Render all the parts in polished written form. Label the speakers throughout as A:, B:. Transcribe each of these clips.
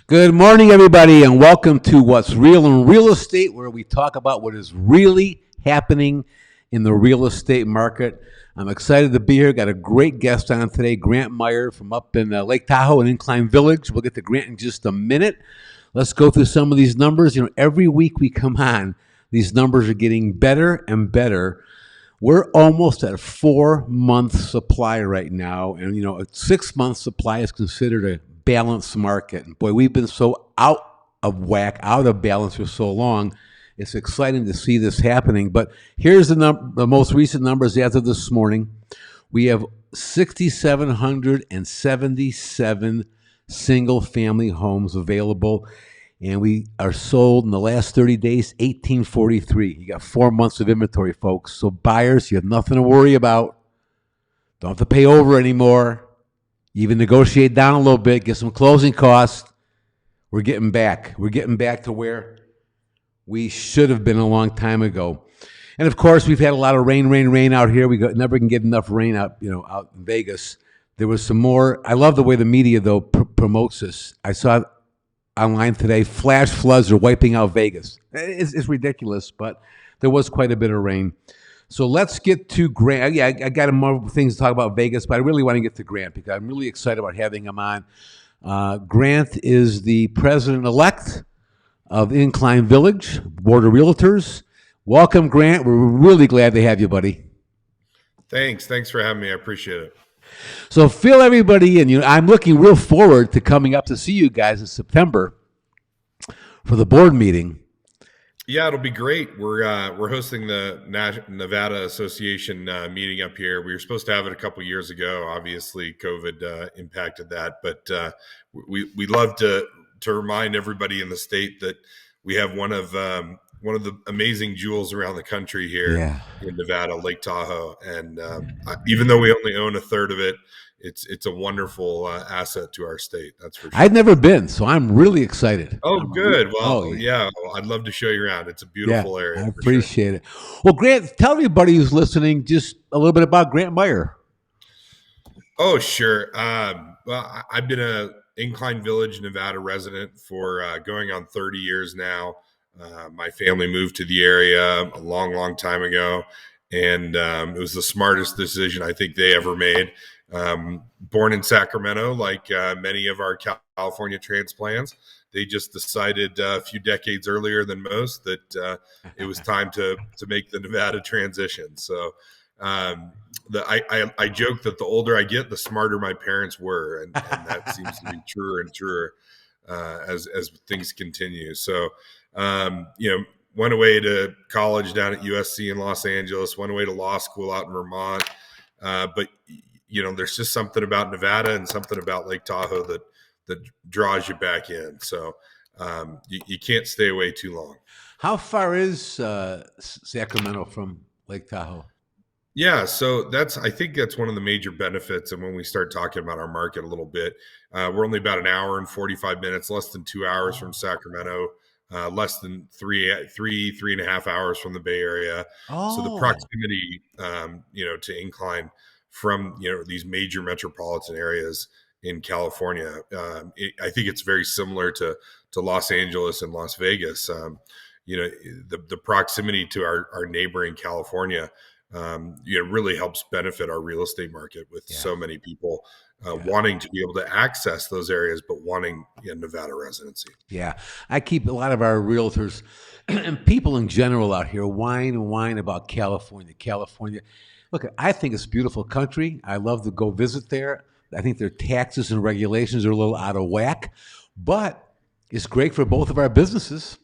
A: Good morning, everybody, and welcome to What's Real in Real Estate, where we talk about what is really happening in the real estate market. I'm excited to be here. Got a great guest on today, Grant Meyer from up in Lake Tahoe and Incline Village. We'll get to Grant in just a minute. Let's go through some of these numbers. Every week we come on, these numbers are getting better and better. We're almost at a 4-month supply right now. And, a 6-month supply is considered a balanced market. And boy, we've been so out of whack, out of balance for so long. It's exciting to see this happening. But here's the most recent numbers as of this morning. We have 6,777 single-family homes available. And we are sold in the last 30 days, 1843. You got 4 months of inventory, folks. So buyers, you have nothing to worry about. Don't have to pay over anymore. You even negotiate down a little bit, get some closing costs. We're getting back. We're getting back to where we should have been a long time ago. And of course, we've had a lot of rain out here. We never can get enough rain out in Vegas. There was some more. I love the way the media, though, promotes this. I saw online today, flash floods are wiping out Vegas. It's ridiculous, but there was quite a bit of rain. So let's get to Grant. Yeah, I got more things to talk about Vegas, but I really want to get to Grant because I'm really excited about having him on. Grant is the president-elect of Incline Village, Board of Realtors. Welcome, Grant. We're really glad to have you, buddy.
B: Thanks for having me. I appreciate it.
A: So fill everybody in. I'm looking real forward to coming up to see you guys in September for the board meeting.
B: Yeah, it'll be great. We're hosting the Nevada Association meeting up here. We were supposed to have it a couple years ago. Obviously, COVID impacted that, but we love to remind everybody in the state that we have one of the amazing jewels around the country here in Nevada, Lake Tahoe. And even though we only own a third of it, it's a wonderful asset to our state. That's for sure.
A: I've never been, so I'm really excited.
B: Oh, good. Well, yeah, I'd love to show you around. It's a beautiful area.
A: I appreciate it. Well, Grant, tell everybody who's listening just a little bit about Grant Meyer.
B: Oh, sure. Well, I've been a Incline Village, Nevada resident for going on 30 years now. My family moved to the area a long time ago, and it was the smartest decision I think they ever made. Born in Sacramento, like many of our California transplants, they just decided a few decades earlier than most that it was time to make the Nevada transition. So I joke that the older I get, the smarter my parents were, and that seems to be truer and truer as things continue. So went away to college down at USC in Los Angeles, went away to law school out in Vermont. But there's just something about Nevada and something about Lake Tahoe that draws you back in. So you can't stay away too long.
A: How far is Sacramento from Lake Tahoe?
B: Yeah, so I think that's one of the major benefits. And when we start talking about our market a little bit, we're only about an hour and 45 minutes, less than 2 hours from Sacramento. Less than three and a half hours from the Bay Area. So the proximity, to Incline from, these major metropolitan areas in California, I think it's very similar to Los Angeles and Las Vegas. The proximity to our neighboring California, really helps benefit our real estate market with so many people wanting to be able to access those areas, but wanting Nevada residency.
A: Yeah. I keep a lot of our realtors and people in general out here whine about California. Look, I think it's a beautiful country. I love to go visit there. I think their taxes and regulations are a little out of whack, but it's great for both of our businesses.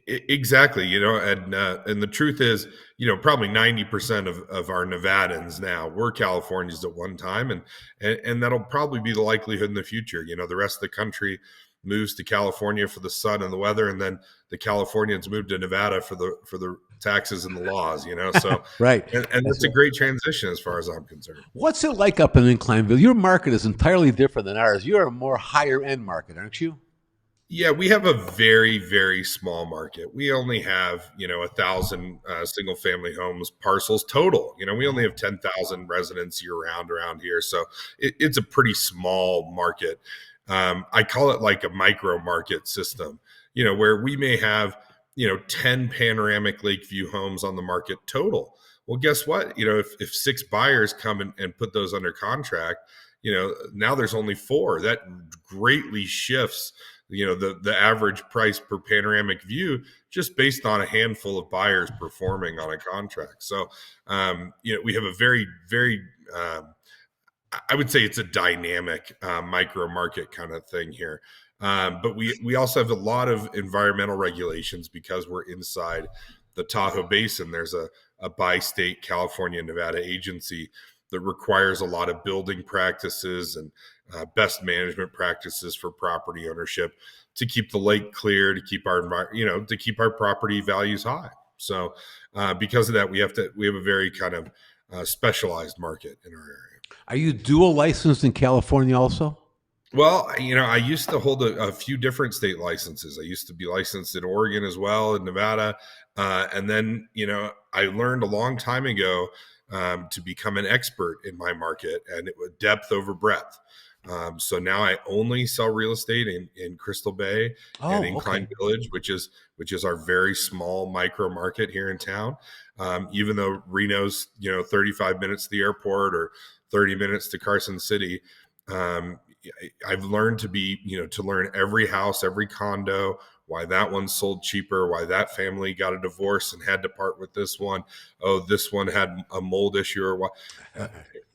B: Exactly, and the truth is, probably 90% of our Nevadans now were Californians at one time, and that'll probably be the likelihood in the future. The rest of the country moves to California for the sun and the weather, and then the Californians move to Nevada for the taxes and the laws. So
A: right,
B: and that's a great transition as far as I'm concerned.
A: What's it like up in Inclineville? Your market is entirely different than ours. You're a more higher end market, aren't you?
B: Yeah, we have a very, very small market. We only have, 1,000 single family homes parcels total. We only have 10,000 residents year round around here. So it's a pretty small market. I call it like a micro market system, where we may have 10 panoramic lake view homes on the market total. Well, guess what? If six buyers come and put those under contract, now there's only four. That greatly shifts the average price per panoramic view, just based on a handful of buyers performing on a contract. So we have a very, very I would say it's a dynamic micro market kind of thing here. But we also have a lot of environmental regulations because we're inside the Tahoe Basin. There's a bi-state California Nevada agency that requires a lot of building practices and best management practices for property ownership to keep the lake clear, to keep our property values high. So because of that, we have a very kind of specialized market in our area.
A: Are you dual licensed in California also?
B: Well, I used to hold a few different state licenses. I used to be licensed in Oregon as well, in Nevada. And then, I learned a long time ago to become an expert in my market, and it was depth over breadth. So now I only sell real estate in Crystal Bay and
A: Oh,
B: Incline
A: okay.
B: Village, which is our very small micro market here in town. Even though Reno's 35 minutes to the airport or 30 minutes to Carson City, um, I've learned to learn every house, every condo, why that one sold cheaper, why that family got a divorce and had to part with this one. Oh, this one had a mold issue, or what? Uh,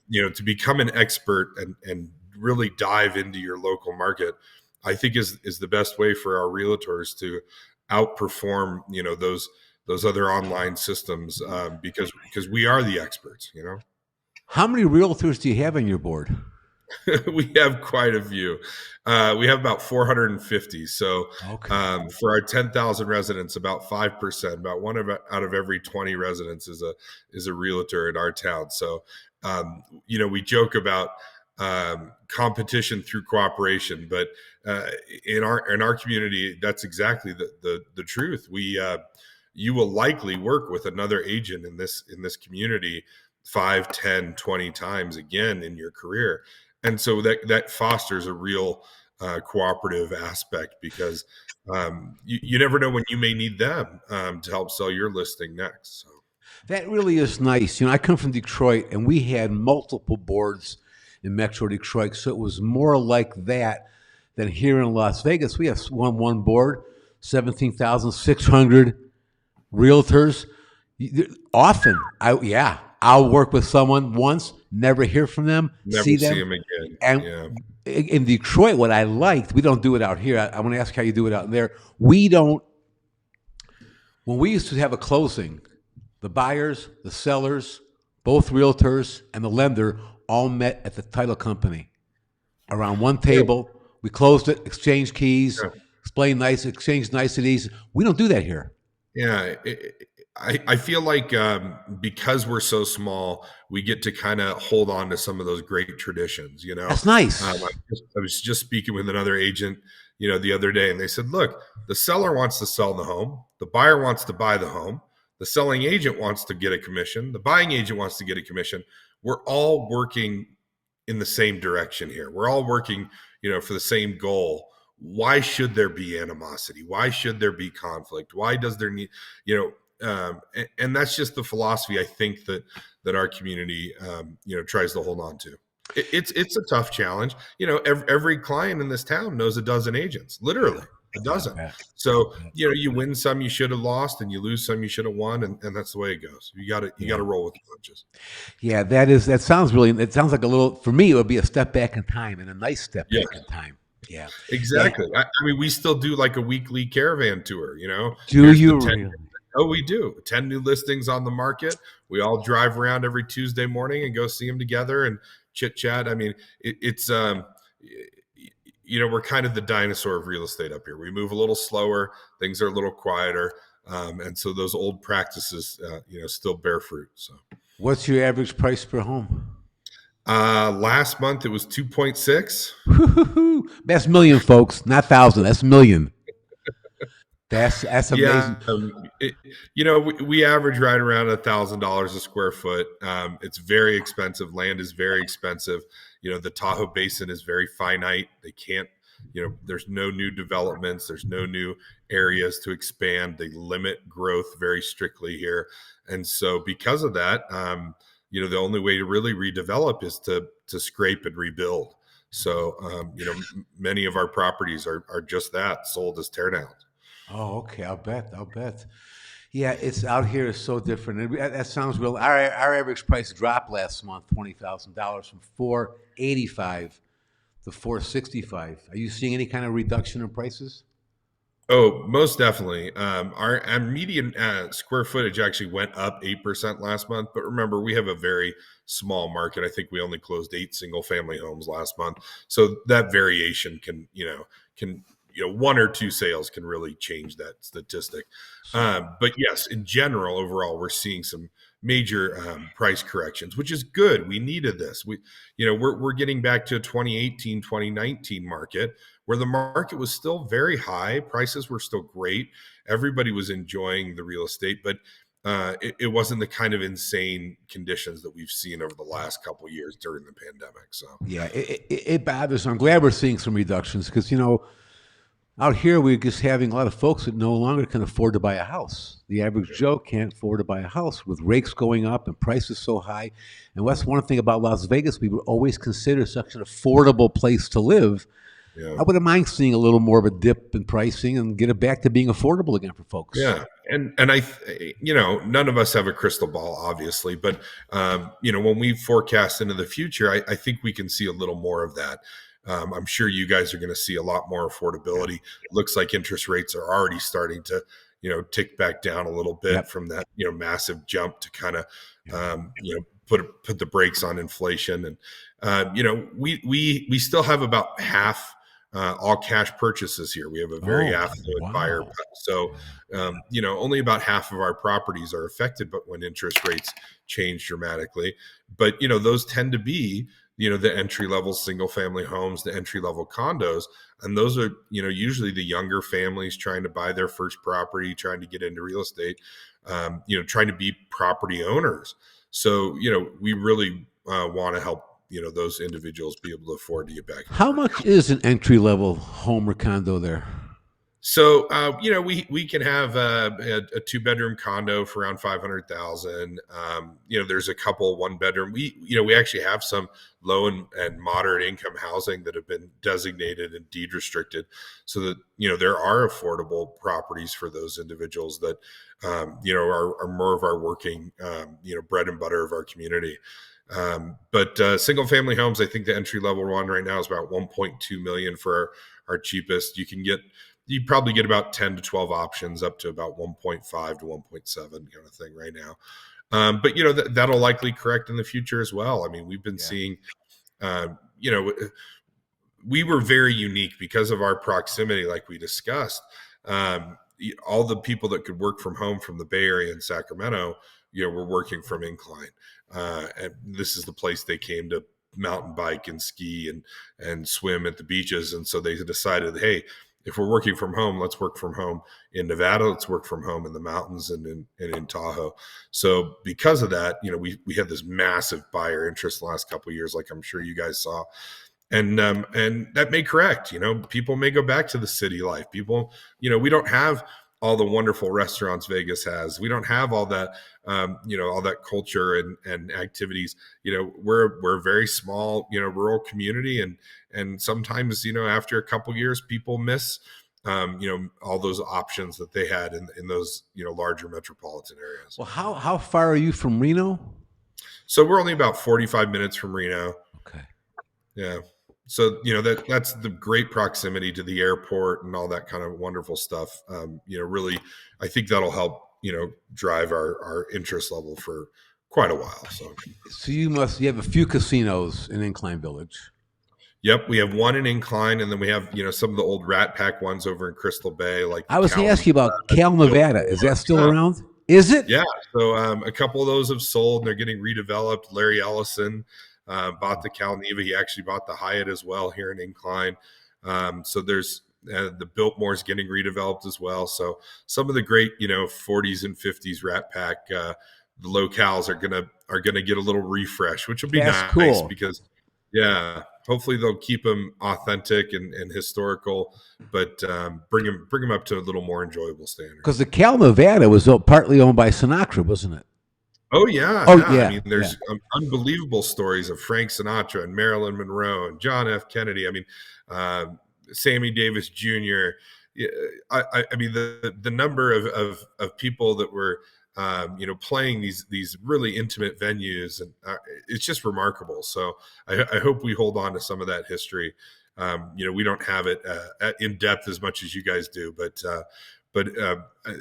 B: to become an expert and really dive into your local market, I think is the best way for our realtors to outperform those other online systems, because we are the experts.
A: How many realtors do you have on your board?
B: We have quite a few. We have about 450. So
A: Okay.
B: for our 10,000 residents, about 5%, about out of every 20 residents is a realtor in our town. So we joke about competition through cooperation, but in our community, that's exactly the truth. You will likely work with another agent in this community 5, 10, 20 times again in your career, and so that fosters a real cooperative aspect, because you never know when you may need them to help sell your listing next. So
A: That really is nice. I come from Detroit, and we had multiple boards in Metro Detroit, so it was more like that than here in Las Vegas. We have one board, 17,600 realtors. Often, I'll work with someone once, never hear from them, see
B: never see
A: them,
B: them again.
A: and
B: Yeah.
A: in Detroit, what I liked, we don't do it out here. I want to ask how you do it out there. We don't. When we used to have a closing, the buyers, the sellers, both realtors, and the lender all met at the title company around one
B: Yeah.
A: table. We closed it, exchanged keys,
B: Yeah.
A: exchanged niceties. We don't do that here.
B: Yeah, I feel like because we're so small, we get to kind of hold on to some of those great traditions.
A: That's nice.
B: I was just speaking with another agent, the other day, and they said, "Look, the seller wants to sell the home, the buyer wants to buy the home, the selling agent wants to get a commission, the buying agent wants to get a commission. We're all working in the same direction here. We're all working, for the same goal. Why should there be animosity? Why should there be conflict? Why does there need, and that's just the philosophy I think that our community, tries to hold on to. It's a tough challenge. Every client in this town knows a dozen agents,
A: Yeah,
B: literally a
A: I
B: dozen.
A: bet. I
B: So
A: bet.
B: you win some you should have lost, and you lose some you should have won, and that's the way it goes. You got to
A: Yeah.
B: roll with the punches.
A: Yeah, that sounds really, it sounds like a little, for me, it would be a step back in time and a nice step
B: Yeah.
A: back in time. Yeah. Yeah.
B: Exactly. I mean, we still do like a weekly caravan tour.
A: Do
B: Here's the
A: you
B: 10.
A: really?
B: Oh, we do 10 new listings on the market. We all drive around every Tuesday morning and go see them together and chit chat. I mean, it's we're kind of the dinosaur of real estate up here. We move a little slower. Things are a little quieter, and so those old practices, still bear fruit. So
A: What's your average price per home?
B: last month it was 2.6.
A: That's million, folks, not thousand. That's million. That's
B: Yeah,
A: amazing.
B: we average right around $1,000 a square foot. It's very expensive. Land is very expensive. The Tahoe Basin is very finite. They can't there's no new developments, there's no new areas to expand. They limit growth very strictly here, and so because of that, the only way to really redevelop is to scrape and rebuild. So, many of our properties are just that, sold as teardowns.
A: Oh, okay. I'll bet. I'll bet. Yeah, it's out here is so different. That sounds real. Our average price dropped last month, $20,000 from 485 to 465. Are you seeing any kind of reduction in prices?
B: Oh, most definitely. Our median square footage actually went up 8% last month. But remember, we have a very small market. I think we only closed 8 single-family homes last month, so that variation can one or two sales can really change that statistic.
A: So,
B: But yes, in general, overall, we're seeing some major price corrections, which is good. We needed this. We're getting back to a 2018, 2019 market where the market was still very high, prices were still great, everybody was enjoying the real estate, but it wasn't the kind of insane conditions that we've seen over the last couple of years during the pandemic. So
A: yeah, it bothers. I'm glad we're seeing some reductions because, out here we're just having a lot of folks that no longer can afford to buy a house. The average Joe can't afford to buy a house with rates going up and prices so high. And that's one thing about Las Vegas. We were always considered such an affordable place to live.
B: yeah.
A: I wouldn't mind seeing a little more of a dip in pricing and get it back to being affordable again for folks.
B: Yeah, and none of us have a crystal ball, obviously, but when we forecast into the future, I think we can see a little more of that. I'm sure you guys are going to see a lot more affordability. It looks like interest rates are already starting to, tick back down a little bit
A: Yep.
B: from that, massive jump to kind of,
A: Yep.
B: put the brakes on inflation. And we still have about half all cash purchases here. We have a very
A: Oh,
B: affluent buyer,
A: wow.
B: so
A: Yeah.
B: only about half of our properties are affected, but when interest rates change dramatically. But those tend to be the entry level single family homes, the entry level condos, and those are usually the younger families trying to buy their first property, trying to get into real estate, trying to be property owners. So we really want to help those individuals be able to afford to get back into
A: How
B: the
A: much is an entry level home or condo there?
B: So we can have a 2 bedroom condo for around 500,000. There's a couple 1 bedroom. We actually have some low and moderate income housing that have been designated and deed restricted, so that there are affordable properties for those individuals that are more of our working bread and butter of our community. But single family homes, I think the entry level one right now is about 1.2 million for our cheapest. You probably get about 10 to 12 options up to about 1.5 to 1.7 kind of thing right now. But that'll likely correct in the future as well. I mean, we've been
A: Yeah.
B: seeing, uh, you know, we were very unique because of our proximity, like we discussed. All the people that could work from home from the Bay Area and Sacramento, were working from Incline. And this is the place they came to mountain bike and ski and swim at the beaches. And so they decided, hey, if we're working from home, let's work from home in Nevada. Let's work from home in the mountains and in Tahoe. So because of that, we had this massive buyer interest the last couple of years, like I'm sure you guys saw, and that may correct. People may go back to the city life. People, we don't have all the wonderful restaurants Vegas has. We don't have all that, all that culture and activities. We're a very small, rural community, and sometimes, after a couple of years, people miss, all those options that they had in those, larger metropolitan areas.
A: Well, how far are you from Reno?
B: So we're only about 45 minutes from Reno.
A: Okay.
B: Yeah. So that's the great proximity to the airport and all that kind of wonderful stuff. Really, I think that'll help drive our interest level for quite a while.
A: So you have a few casinos in Incline Village.
B: Yep, we have one in Incline, and then we have some of the old Rat Pack ones over in Crystal Bay, like the
A: I was going
B: Cal.
A: to ask you about Cal, Nevada. Is that still
B: Yeah,
A: around? Is it?
B: yeah. So a couple of those have sold, and they're getting redeveloped. Larry Ellison bought the Cal Neva. He actually bought the Hyatt as well here in Incline. So there's the Biltmore's getting redeveloped as well. So some of the great 40s and 50s Rat Pack the locales are gonna get a little refresh, which will be
A: That's
B: nice
A: cool.
B: because yeah. hopefully they'll keep them authentic and historical, but bring them up to a little more enjoyable standard.
A: Because the Cal Nevada was partly owned by Sinatra, wasn't it?
B: Oh yeah,
A: Oh
B: yeah. I
A: yeah,
B: mean,
A: yeah.
B: there's unbelievable stories of Frank Sinatra and Marilyn Monroe and John F. Kennedy. I mean, uh, Sammy Davis Jr. Yeah, I mean, the number of people that were playing these really intimate venues, and it's just remarkable. So I hope we hold on to some of that history. We don't have it in depth as much as you guys do, but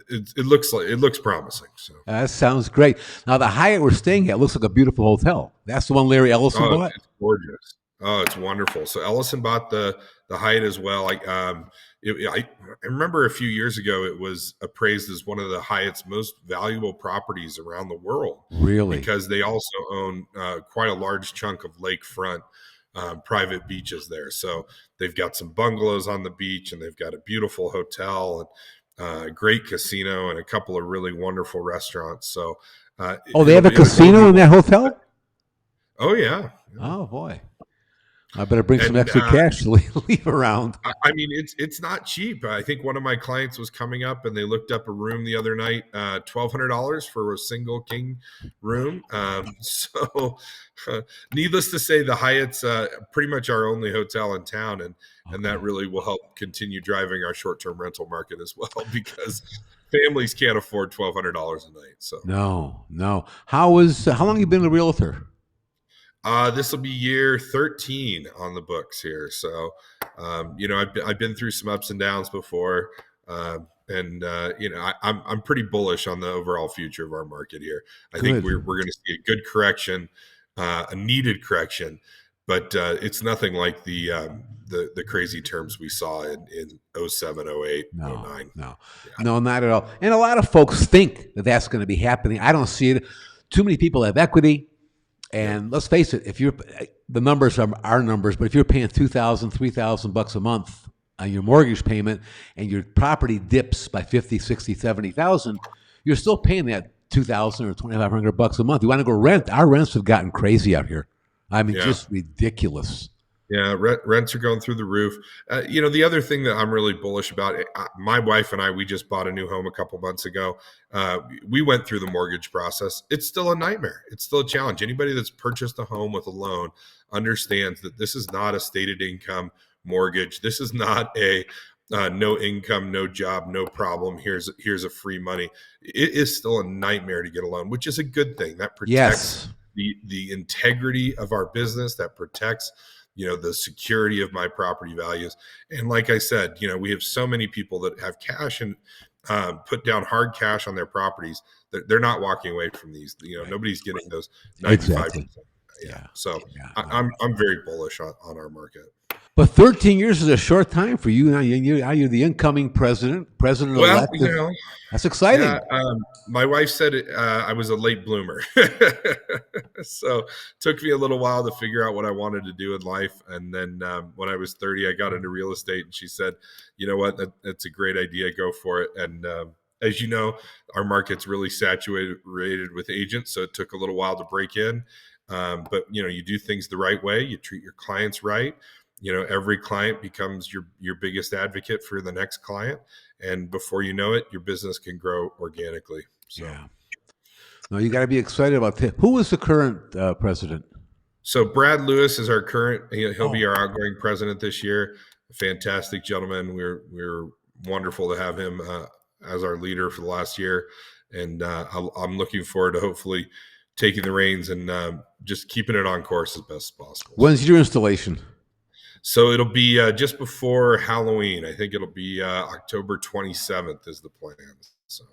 B: it looks promising. So.
A: That sounds great. Now the Hyatt we're staying at looks like a beautiful hotel. That's the one Larry Ellison
B: Oh, it's,
A: bought.
B: it's gorgeous. Oh, it's wonderful. So Ellison bought the Hyatt as well. I remember a few years ago it was appraised as one of the Hyatt's most valuable properties around the world
A: Really?
B: because they also own quite a large chunk of lakefront private beaches there. So they've got some bungalows on the beach, and they've got a beautiful hotel and a great casino and a couple of really wonderful restaurants. So
A: Oh, they have a
B: it'll be
A: casino in that hotel.
B: oh yeah. Yeah.
A: Oh boy, I better bring some
B: And
A: extra cash to leave around.
B: I mean, it's not cheap. I think one of my clients was coming up, and they looked up a room the other night, $1,200 for a single king room. So, needless to say, the Hyatt's pretty much our only hotel in town, and that
A: Okay.
B: really will help continue driving our short term rental market as well because families can't afford $1,200 a night. So.
A: No, no. How long you been a realtor?
B: This will be year 13 on the books here. So, I've been through some ups and downs before. I'm pretty bullish on the overall future of our market here. I think we're
A: Good.
B: going to see a good correction, a needed correction, but it's nothing like the crazy terms we saw in 07, 08,
A: No,
B: 09.
A: no,
B: Yeah.
A: no, not at all. And a lot of folks think that that's going to be happening. I don't see it. Too many people have equity.
B: Yep.
A: And let's face it, if you're the numbers are our numbers, but if you're paying 2,000, 3,000 bucks a month on your mortgage payment and your property dips by 50, 60, 70,000, you're still paying that 2,000 or 2,500 bucks a month. You want to go rent? Our rents have gotten crazy out here. I mean,
B: Yeah.
A: just ridiculous.
B: Yeah, rents are going through the roof. The other thing that I'm really bullish about, my wife and I, we just bought a new home a couple months ago. We went through the mortgage process. It's still a nightmare. It's still a challenge. Anybody that's purchased a home with a loan understands that this is not a stated income mortgage. This is not a no income, no job, no problem. Here's a free money. It is still a nightmare to get a loan, which is a good thing. That protects
A: Yes.
B: the integrity of our business. That protects the security of my property values. And like I said, we have so many people that have cash and put down hard cash on their properties that they're not walking away from these.
A: Right.
B: Nobody's getting those 95%.
A: Exactly.
B: Yeah.
A: Yeah.
B: So
A: Yeah. No.
B: I'm very bullish on our market.
A: But 13 years is a short time for you. Now you're the incoming president
B: Well,
A: elect. That's
B: yeah,
A: exciting.
B: my wife said I was a late bloomer. So took me a little while to figure out what I wanted to do in life. And then when I was 30, I got into real estate, and she said, you know what, that's a great idea. Go for it. And as you know, our market's really saturated with agents. So it took a little while to break in. But you do things the right way. You treat your clients right. Every client becomes your biggest advocate for the next client, and before you know it, your business can grow organically. So
A: Yeah. No, you got to be excited about that. Who is the current president?
B: so Brad Lewis is our current. He'll be
A: Oh,
B: our outgoing president this year. A fantastic gentleman. We're wonderful to have him as our leader for the last year, and I'm looking forward to hopefully taking the reins and just keeping it on course as best as possible. So.
A: when's your installation?
B: So it'll be just before Halloween. I think it'll be October 27th is the plan. So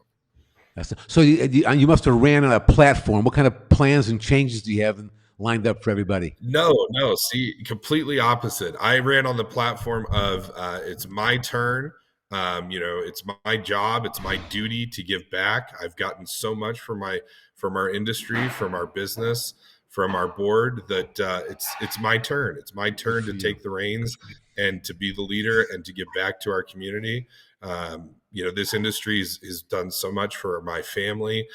A: So you must have ran on a platform. What kind of plans and changes do you have lined up for everybody?
B: no, no, see, completely opposite. I ran on the platform of it's my turn. It's my job, it's my duty to give back. I've gotten so much from our industry, from our business, from our board that it's my turn. It's my
A: Good
B: turn
A: for
B: to
A: you.
B: take the reins and to be the leader and to give back to our community. This industry has done so much for my family.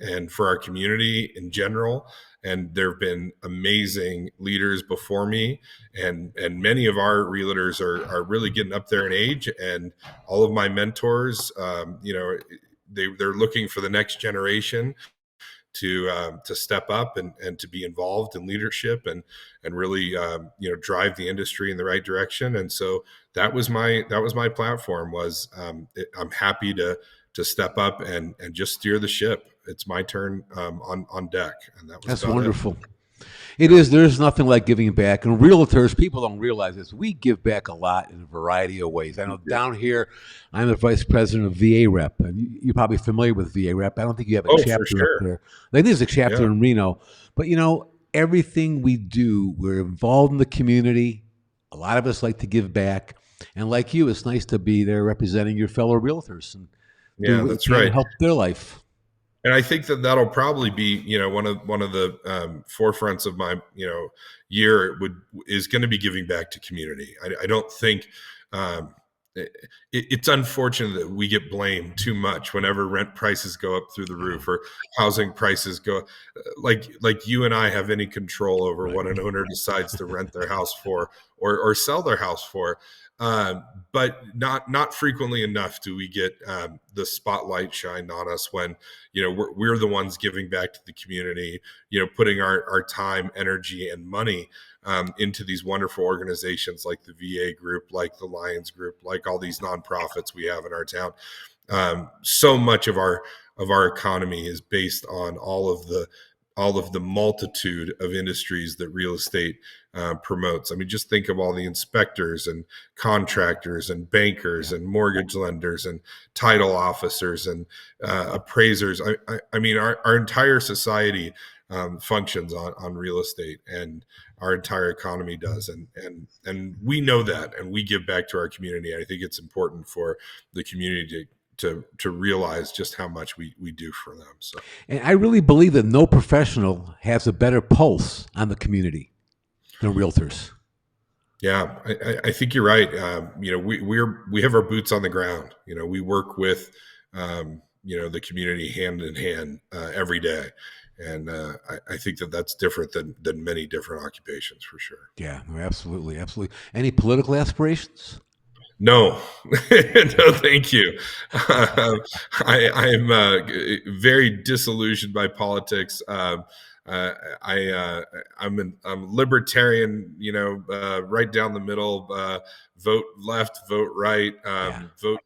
B: and for our community in general. And there have been amazing leaders before me, and many of our realtors are really getting up there in age. And all of my mentors, they're looking for the next generation to step up and to be involved in leadership and really drive the industry in the right direction. And so that was my platform. I'm happy to step up and just steer the ship. It's my turn on deck, and that was
A: That's
B: about it.
A: wonderful. It
B: Yeah.
A: is. There's nothing like giving back. And realtors, people don't realize this. We give back a lot in a variety of ways. I know down here, I'm the vice president of VA Rep, and you're probably familiar with VA Rep. I don't think you have a
B: Oh, for
A: chapter up
B: sure.
A: there. Like there's a chapter
B: Yeah.
A: in Reno, but everything we do, we're involved in the community. A lot of us like to give back, and like you, it's nice to be there representing your fellow realtors and doing
B: Yeah,
A: what you
B: that's
A: can to
B: right.
A: help their life.
B: And I think that that'll probably be, one of the forefronts of my, year is going to be giving back to community. I don't think um, it's unfortunate that we get blamed too much whenever rent prices go up through the roof or housing prices go, like you and I have any control over
A: Right.
B: what an owner decides to rent their house for or sell their house for. But not frequently enough do we get the spotlight shined on us when we're the ones giving back to the community, putting our time, energy, and money into these wonderful organizations like the VA group, like the Lions group, like all these nonprofits we have in our town. So much of our economy is based on all of the multitude of industries that real estate promotes. I mean, just think of all the inspectors and contractors and bankers
A: Yeah.
B: and mortgage lenders and title officers and appraisers. I mean, our entire society functions on real estate, and our entire economy does. And we know that, and we give back to our community. I think it's important for the community to realize just how much we do for them. So
A: And I really believe that no professional has a better pulse on the community than realtors.
B: yeah, I think you're right. We have our boots on the ground. We work with the community hand in hand every day, and I think that that's different than many different occupations for sure.
A: Yeah, no, absolutely, absolutely. Any political aspirations?
B: No, no, thank you. I'm very disillusioned by politics. I'm libertarian, right down the middle. Vote left, vote right,
A: Yeah.
B: vote,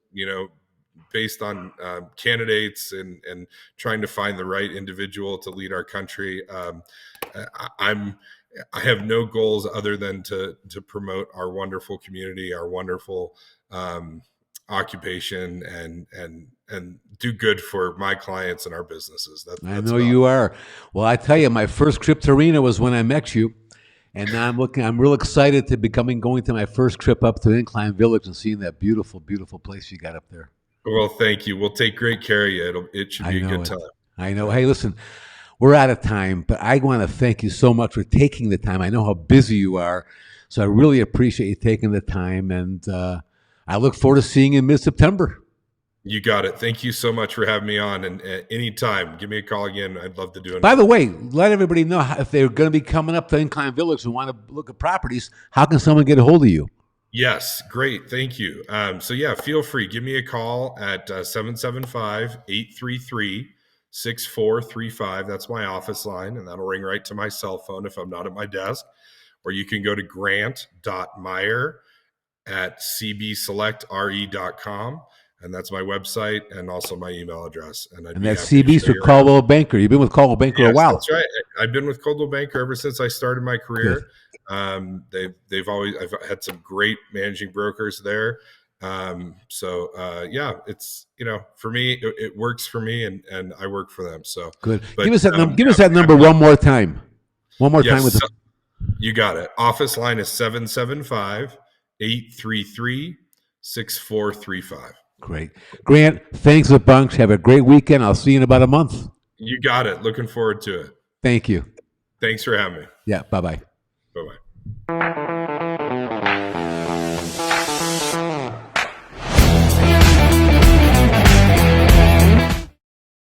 B: based on candidates and trying to find the right individual to lead our country. I'm I have no goals other than to promote our wonderful community, our wonderful um, occupation, and do good for my clients and our businesses.
A: I
B: That's
A: know
B: about
A: you are. Well, I tell you, my first trip to Reno was when I met you, and now I'm looking. I'm real excited to be going to my first trip up to Incline Village and seeing that beautiful, beautiful place you got up there.
B: it. Well, thank you. We'll take great care of you. It should
A: I
B: be a
A: know
B: good
A: it.
B: time.
A: I know.
B: Yeah.
A: Hey, listen, we're out of time, but I want to thank you so much for taking the time. I know how busy you are, so I really appreciate you taking the time, and I look forward to seeing you in mid-September.
B: You got it. Thank you so much for having me on. And anytime, give me a call again. I'd love to do
A: By
B: another
A: the
B: one.
A: way, let everybody know if they're going to be coming up to Incline Village and want to look at properties. How can someone get a hold of you?
B: Yes, great. Thank you. So, yeah, feel free. Give me a call at 775-833-6435. That's my office line, and that'll ring right to my cell phone if I'm not at my desk. Or you can go to grant.meyer@cbselectre.com. And that's my website and also my email address. And I'd
A: And
B: be
A: that's
B: happy to
A: CB's
B: show
A: for
B: you around.
A: Caldwell Banker. You've been with Caldwell Banker a
B: Yes,
A: while.
B: that's right. I've been with Coldwell Banker ever since I started my
A: Good.
B: career. They've always I've had some great managing brokers there. Yeah, it's for me it works for me and I work for them. So,
A: Good.
B: but
A: Give us that number. Give
B: yeah,
A: us that number one more time. One more time
B: yes,
A: with the
B: so you got it. Office line is 775-833-6435.
A: great. Grant, thanks a bunch. Have a great weekend. I'll see you in about a month.
B: You got it. Looking forward to it.
A: Thank you.
B: Thanks for having me.
A: Yeah. Bye bye.
B: Bye bye.